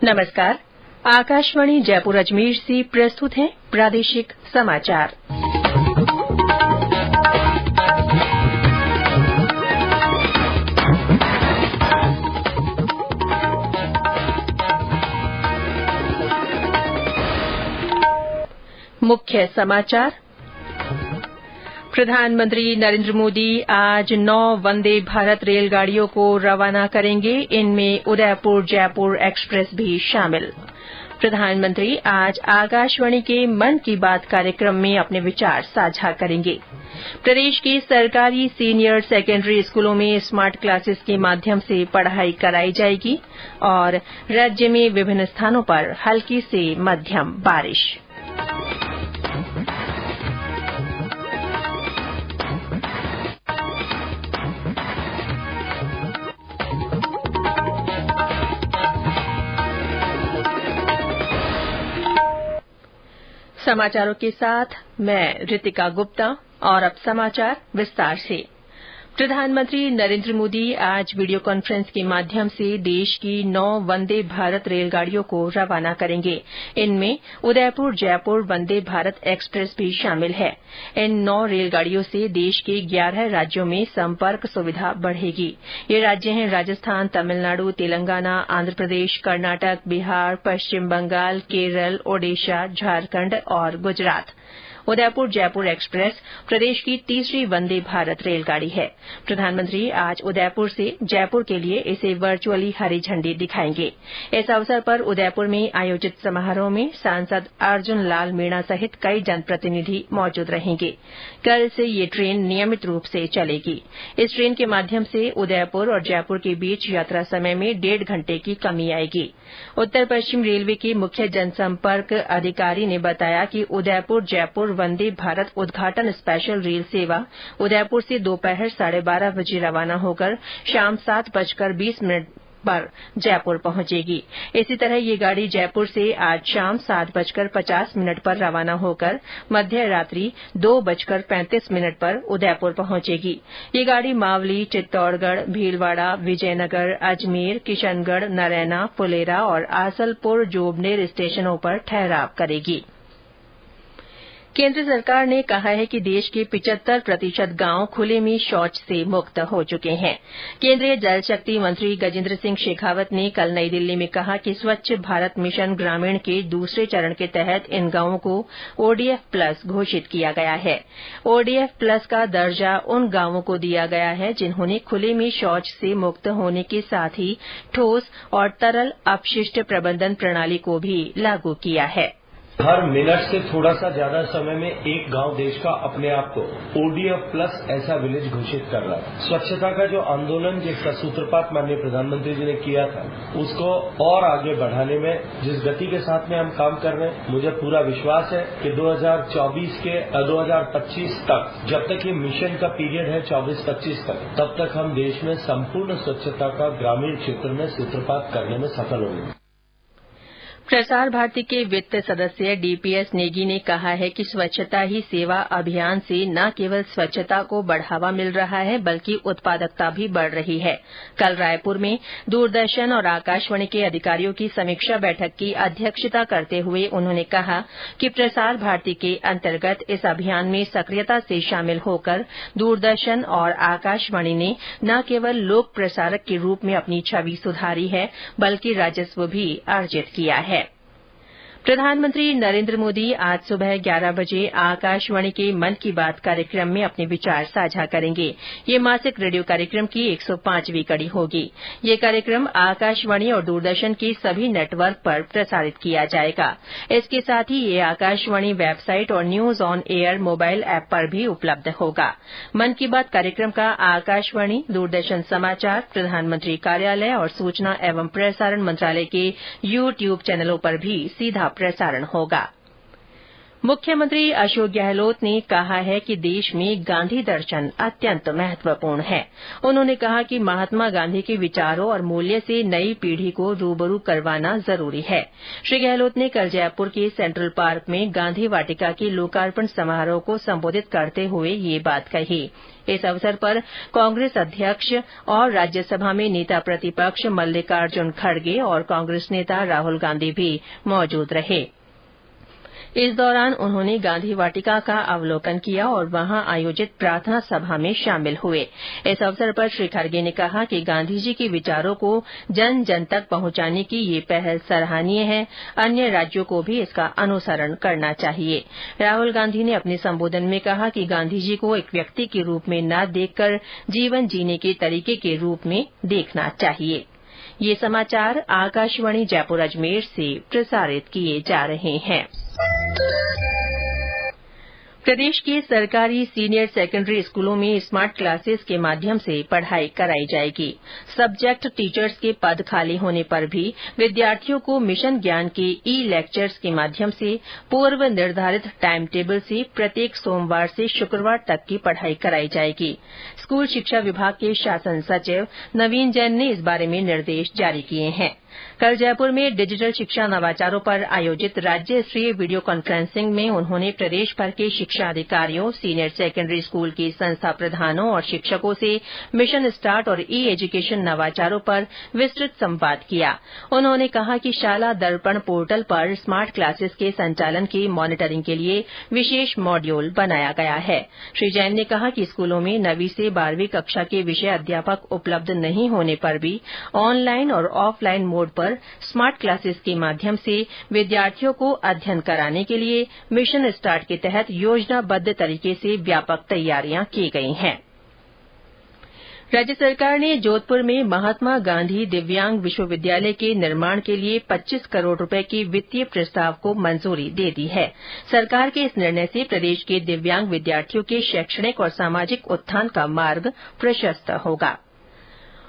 नमस्कार। आकाशवाणी जयपुर अजमेर से प्रस्तुत हैं प्रादेशिक समाचार। मुख्य समाचार। प्रधानमंत्री नरेंद्र मोदी आज 9 वंदे भारत रेलगाड़ियों को रवाना करेंगे। इनमें उदयपुर जयपुर एक्सप्रेस भी शामिल। प्रधानमंत्री आज आकाशवाणी के मन की बात कार्यक्रम में अपने विचार साझा करेंगे। प्रदेश के सरकारी सीनियर सेकेंडरी स्कूलों में स्मार्ट क्लासेस के माध्यम से पढ़ाई कराई जाएगी और राज्य में विभिन्न स्थानों पर हल्की से मध्यम बारिश। समाचारों के साथ मैं रितिका गुप्ता और अब समाचार विस्तार से। प्रधानमंत्री नरेंद्र मोदी आज वीडियो कॉन्फ्रेंस के माध्यम से देश की 9 वंदे भारत रेलगाड़ियों को रवाना करेंगे। इनमें उदयपुर जयपुर वंदे भारत एक्सप्रेस भी शामिल है। इन 9 रेलगाड़ियों से देश के 11 राज्यों में संपर्क सुविधा बढ़ेगी। ये राज्य हैं राजस्थान, तमिलनाडु, तेलंगाना, आंध्र प्रदेश, कर्नाटक, बिहार, पश्चिम बंगाल, केरल, ओडिशा, झारखंड और गुजरात। उदयपुर जयपुर एक्सप्रेस प्रदेश की तीसरी वंदे भारत रेलगाड़ी है। प्रधानमंत्री आज उदयपुर से जयपुर के लिए इसे वर्चुअली हरी झंडी दिखाएंगे। इस अवसर पर उदयपुर में आयोजित समारोह में सांसद अर्जुन लाल मीणा सहित कई जनप्रतिनिधि मौजूद रहेंगे। कल से ये ट्रेन नियमित रूप से चलेगी। इस ट्रेन के माध्यम से उदयपुर और जयपुर के बीच यात्रा समय में 1.5 घंटे की कमी आएगी। उत्तर पश्चिम रेलवे के मुख्य जनसंपर्क अधिकारी ने बताया कि उदयपुर जयपुर वंदे भारत उद्घाटन स्पेशल रेल सेवा उदयपुर से दोपहर 12:30 बजे रवाना होकर शाम 7:20 पर जयपुर पहुंचेगी। इसी तरह ये गाड़ी जयपुर से आज शाम 7:50 पर रवाना होकर मध्य रात्रि 2:35 पर उदयपुर पहुंचेगी। ये गाड़ी मावली, चित्तौड़गढ़, भीलवाड़ा, विजयनगर, अजमेर, किशनगढ़, नरैना, फुलेरा और आसलपुर जोबनेर स्टेशनों पर ठहराव करेगी। केंद्र सरकार ने कहा है कि देश के 75% गांव खुले में शौच से मुक्त हो चुके हैं। केंद्रीय जल शक्ति मंत्री गजेंद्र सिंह शेखावत ने कल नई दिल्ली में कहा कि स्वच्छ भारत मिशन ग्रामीण के दूसरे चरण के तहत इन गांवों को ओडीएफ प्लस घोषित किया गया है। ओडीएफ प्लस का दर्जा उन गांवों को दिया गया है जिन्होंने खुले में शौच से मुक्त होने के साथ ही ठोस और तरल अपशिष्ट प्रबंधन प्रणाली को भी लागू किया है। हर मिनट से थोड़ा सा ज्यादा समय में एक गांव देश का अपने आप को ओडीएफ प्लस ऐसा विलेज घोषित कर रहा है। स्वच्छता का जो आंदोलन जिसका सूत्रपात माननीय प्रधानमंत्री जी ने किया था, उसको और आगे बढ़ाने में जिस गति के साथ में हम काम कर रहे हैं, मुझे पूरा विश्वास है कि 2024 के 2025 तक, जब तक ये मिशन का पीरियड है 24-25 तक, तब तक हम देश में संपूर्ण स्वच्छता का ग्रामीण क्षेत्र में सूत्रपात करने में सफल होंगे। प्रसार भारती के वित्त सदस्य डीपीएस नेगी ने कहा है कि स्वच्छता ही सेवा अभियान से न केवल स्वच्छता को बढ़ावा मिल रहा है बल्कि उत्पादकता भी बढ़ रही है। कल रायपुर में दूरदर्शन और आकाशवाणी के अधिकारियों की समीक्षा बैठक की अध्यक्षता करते हुए उन्होंने कहा कि प्रसार भारती के अंतर्गत इस अभियान में सक्रियता से शामिल होकर दूरदर्शन और आकाशवाणी ने न केवल लोक प्रसारक के रूप में अपनी छवि सुधारी है बल्कि राजस्व भी अर्जित किया है। प्रधानमंत्री नरेंद्र मोदी आज सुबह 11 बजे आकाशवाणी के मन की बात कार्यक्रम में अपने विचार साझा करेंगे। ये मासिक रेडियो कार्यक्रम की 105वीं कड़ी होगी। ये कार्यक्रम आकाशवाणी और दूरदर्शन के सभी नेटवर्क पर प्रसारित किया जाएगा। इसके साथ ही ये आकाशवाणी वेबसाइट और news on air mobile app पर भी उपलब्ध होगा। मन की बात कार्यक्रम का आकाशवाणी, दूरदर्शन समाचार, प्रधानमंत्री कार्यालय और सूचना एवं प्रसारण मंत्रालय के यूट्यूब चैनलों पर भी सीधा प्रसारण होगा। मुख्यमंत्री अशोक गहलोत ने कहा है कि देश में गांधी दर्शन अत्यंत महत्वपूर्ण है। उन्होंने कहा कि महात्मा गांधी के विचारों और मूल्य से नई पीढ़ी को रूबरू करवाना जरूरी है। श्री गहलोत ने कल जयपुर के सेंट्रल पार्क में गांधी वाटिका के लोकार्पण समारोह को संबोधित करते हुए ये बात कही। इस अवसर पर कांग्रेस अध्यक्ष और राज्यसभा में नेता प्रतिपक्ष मल्लिकार्जुन खड़गे और कांग्रेस नेता राहुल गांधी भी मौजूद रहे। इस दौरान उन्होंने गांधी वाटिका का अवलोकन किया और वहां आयोजित प्रार्थना सभा में शामिल हुए। इस अवसर पर श्री खड़गे ने कहा कि गांधी जी के विचारों को जन जन तक पहुंचाने की ये पहल सराहनीय है। अन्य राज्यों को भी इसका अनुसरण करना चाहिए। राहुल गांधी ने अपने संबोधन में कहा कि गांधी जी को एक व्यक्ति के रूप में न देखकर जीवन जीने के तरीके के रूप में देखना चाहिए। ये समाचार आकाशवाणी जयपुर अजमेर से प्रसारित किए जा रहे हैं। प्रदेश के सरकारी सीनियर सेकेंडरी स्कूलों में स्मार्ट क्लासेस के माध्यम से पढ़ाई कराई जाएगी। सब्जेक्ट टीचर्स के पद खाली होने पर भी विद्यार्थियों को मिशन ज्ञान के ई लेक्चर्स के माध्यम से पूर्व निर्धारित टाइम टेबल से प्रत्येक सोमवार से शुक्रवार तक की पढ़ाई कराई जाएगी। स्कूल शिक्षा विभाग के शासन सचिव नवीन जैन ने इस बारे में निर्देश जारी किए हैं। कल जयपुर में डिजिटल शिक्षा नवाचारों पर आयोजित राज्य स्तरीय वीडियो कॉन्फ्रेंसिंग में उन्होंने प्रदेश भर के शिक्षा अधिकारियों, सीनियर सेकेंडरी स्कूल के संस्था प्रधानों और शिक्षकों से मिशन स्टार्ट और ई एजुकेशन नवाचारों पर विस्तृत संवाद किया। उन्होंने कहा कि शाला दर्पण पोर्टल पर स्मार्ट क्लासेस के संचालन की मॉनिटरिंग के लिए विशेष मॉड्यूल बनाया गया है। श्री जैन ने कहा कि स्कूलों में 9वीं से 12वीं कक्षा के विषय अध्यापक उपलब्ध नहीं होने पर भी ऑनलाइन और ऑफलाइन मोड पर स्मार्ट क्लासेस के माध्यम से विद्यार्थियों को अध्ययन कराने के लिए मिशन स्टार्ट के तहत योजनाबद्ध तरीके से व्यापक तैयारियां की गई हैं। राज्य सरकार ने जोधपुर में महात्मा गांधी दिव्यांग विश्वविद्यालय के निर्माण के लिए 25 करोड़ रुपए के वित्तीय प्रस्ताव को मंजूरी दे दी है। सरकार के इस निर्णय से प्रदेश के दिव्यांग विद्यार्थियों के शैक्षणिक और सामाजिक उत्थान का मार्ग प्रशस्त होगा।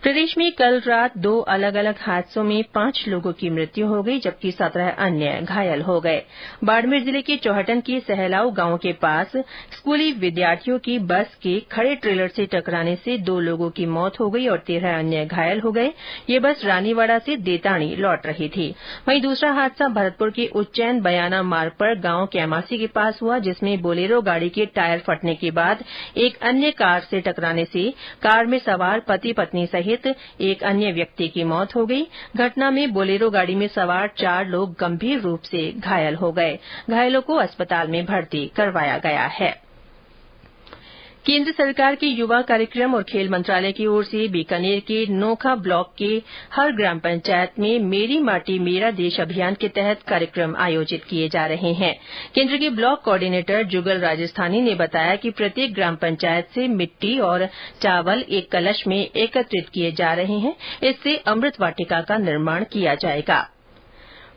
प्रदेश में कल रात 2 अलग अलग हादसों में 5 लोगों की मृत्यु हो गई, जबकि 17 अन्य घायल हो गए। बाड़मेर जिले के चौहटन के सहलाऊ गांव के पास स्कूली विद्यार्थियों की बस के खड़े ट्रेलर से टकराने से 2 लोगों की मौत हो गई और 13 अन्य घायल हो गए। ये बस रानीवाड़ा से देताणी लौट रही थी। वहीं दूसरा हादसा भरतपुर के उच्चैन बयाना मार्ग पर गांव कैमासी के पास हुआ, जिसमें बोलेरो गाड़ी के टायर फटने के बाद एक अन्य कार से टकराने से कार में सवार पति पत्नी सहित एक अन्य व्यक्ति की मौत हो गई। घटना में बोलेरो गाड़ी में सवार 4 लोग गंभीर रूप से घायल हो गए। घायलों को अस्पताल में भर्ती करवाया गया है। केंद्र सरकार के युवा कार्यक्रम और खेल मंत्रालय की ओर से बीकानेर के नोखा ब्लॉक के हर ग्राम पंचायत में मेरी माटी मेरा देश अभियान के तहत कार्यक्रम आयोजित किए जा रहे हैं। केंद्र के ब्लॉक कोऑर्डिनेटर जुगल राजस्थानी ने बताया कि प्रत्येक ग्राम पंचायत से मिट्टी और चावल एक कलश में एकत्रित किए जा रहे हैं। इससे अमृत वाटिका का निर्माण किया जाएगा।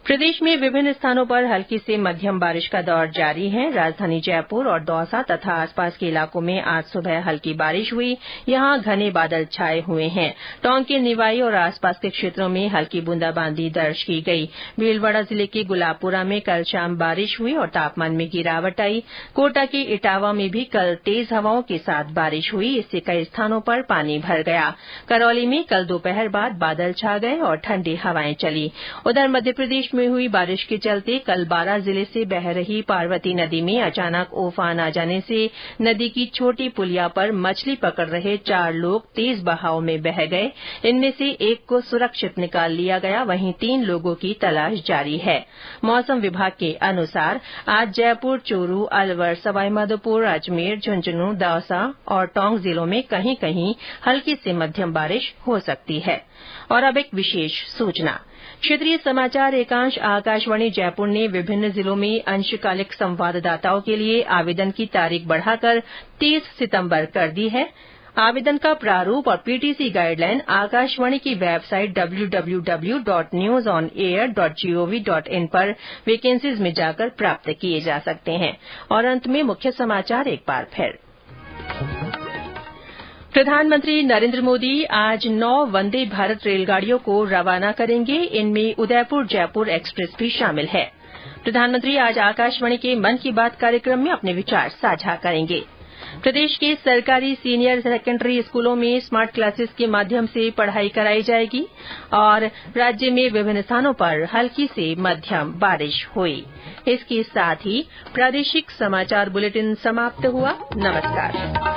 प्रदेश में विभिन्न स्थानों पर हल्की से मध्यम बारिश का दौर जारी है। राजधानी जयपुर और दौसा तथा आसपास के इलाकों में आज सुबह हल्की बारिश हुई। यहां घने बादल छाए हुए हैं। टोंक के निवाई और आसपास के क्षेत्रों में हल्की बूंदाबांदी दर्ज की गई। भीलवाड़ा जिले के गुलाबपुरा में कल शाम बारिश हुई और तापमान में गिरावट आई। कोटा के इटावा में भी कल तेज हवाओं के साथ बारिश हुई। इससे कई स्थानों पर पानी भर गया। करौली में कल दोपहर बाद बादल छा गए और ठंडी हवाएं चली। उधर मध्यप्रदेश में हुई बारिश के चलते कल 12 जिले से बह रही पार्वती नदी में अचानक उफान आ जाने से नदी की छोटी पुलिया पर मछली पकड़ रहे 4 लोग तेज बहाव में बह गए। इनमें से एक को सुरक्षित निकाल लिया गया, वहीं 3 लोगों की तलाश जारी है। मौसम विभाग के अनुसार आज जयपुर, चूरू, अलवर, सवाईमाधोपुर, अजमेर, झुंझुनू, दौसा और टोंक जिलों में कहीं कहीं हल्की से मध्यम बारिश हो सकती है। और अब एक विशेष सूचना। क्षेत्रीय समाचार एकांश आकाशवाणी जयपुर ने विभिन्न जिलों में अंशकालिक संवाददाताओं के लिए आवेदन की तारीख बढ़ाकर 30 सितंबर कर दी है। आवेदन का प्रारूप और पीटीसी गाइडलाइन आकाशवाणी की वेबसाइट www.newsonair.gov.in पर वैकेंसीज में जाकर प्राप्त किए जा सकते हैं। और अंत में मुख्य समाचार एक बार फिर। प्रधानमंत्री नरेंद्र मोदी आज 9 वंदे भारत रेलगाड़ियों को रवाना करेंगे। इनमें उदयपुर जयपुर एक्सप्रेस भी शामिल है। प्रधानमंत्री आज आकाशवाणी के मन की बात कार्यक्रम में अपने विचार साझा करेंगे। प्रदेश के सरकारी सीनियर सेकेंडरी स्कूलों में स्मार्ट क्लासेस के माध्यम से पढ़ाई कराई जाएगी और राज्य में विभिन्न स्थानों पर हल्की से मध्यम बारिश हुई। इसके साथ ही प्रादेशिक समाचार बुलेटिन समाप्त हुआ। नमस्कार।